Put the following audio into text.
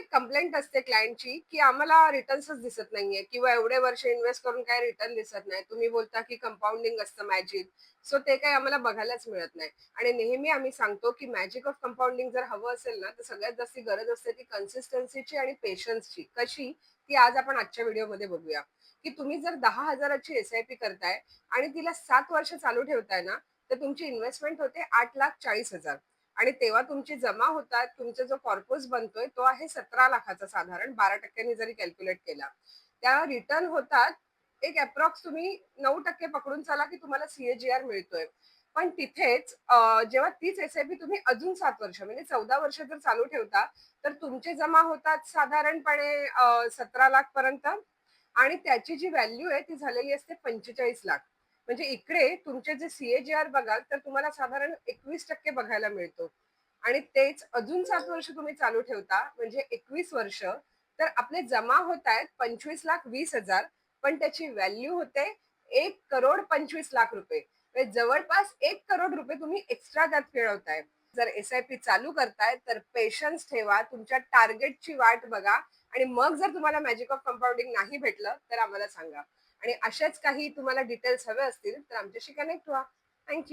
एक कंप्लेंट असते क्लायंटची, की आम्हाला रिटर्न्सच दिसत नाहीये किंवा एवढे वर्ष इन्व्हेस्ट करून काही रिटर्न दिसत नाही. तुम्ही बोलता, की कंपाउंडिंग असतं मॅजिक. सो ते काही आम्हाला बघायलाच मिळत नाही. आणि नेहमी आम्ही सांगतो, की मॅजिक ऑफ कंपाउंडिंग जर हवं असेल ना, तर सगळ्यात जास्त गरज असते ती कन्सिस्टन्सीची आणि पेशन्सची. कशी? ती आज आपण आजच्या व्हिडिओमध्ये बघूया, की तुम्ही जर 10,000 ची एस-आय-पी करताय आणि तिला 7 वर्ष चालू ठेवताय ना, तर तुमची इन्व्हेस्टमेंट होते 8,40,000 आणि तेव्हा तुमची जमा होतात, तुमचा जो कॉर्पस बनतोय तो आहे 17 लाखाचा साधारण 12% जरी कॅल्क्युलेट केला. त्या रिटर्न होतात एक अप्रॉक्स तुम्ही 9% पकडून चला, की तुम्हाला सी मिळतोय. पण तिथेच जेव्हा तीच एस-आय-पी तुम्ही अजून 7 वर्ष म्हणजे 14 वर्ष जर चालू ठेवता, तर तुमचे जमा होतात साधारणपणे 17 लाख पर्यंत आणि त्याची जी व्हॅल्यू आहे ती झालेली असते 45 लाख. म्हणजे इकडे तुमचे जे सी बघाल तर तुम्हाला साधारण 21% बघायला मिळतो. आणि तेच अजून 7 वर्ष तुम्ही चालू ठेवता म्हणजे 21 वर्ष, तर आपले जमा होतायत 25,20,000 पण त्याची व्हॅल्यू होते 1,25,00,000 रुपये. म्हणजे जवळपास 1 करोड रुपये तुम्ही एक्स्ट्रा त्यात मिळवताय. जर एस-आय-पी चालू करताय तर पेशन्स ठेवा, तुमच्या टार्गेटची वाट बघा आणि मग जर तुम्हाला मॅजिक ऑफ कंपाउंडिंग नाही भेटलं, तर आम्हाला सांगा. आणि अशाच काही तुम्हाला डिटेल्स हवे असतील, तर आमच्याशी कनेक्ट व्हा. थँक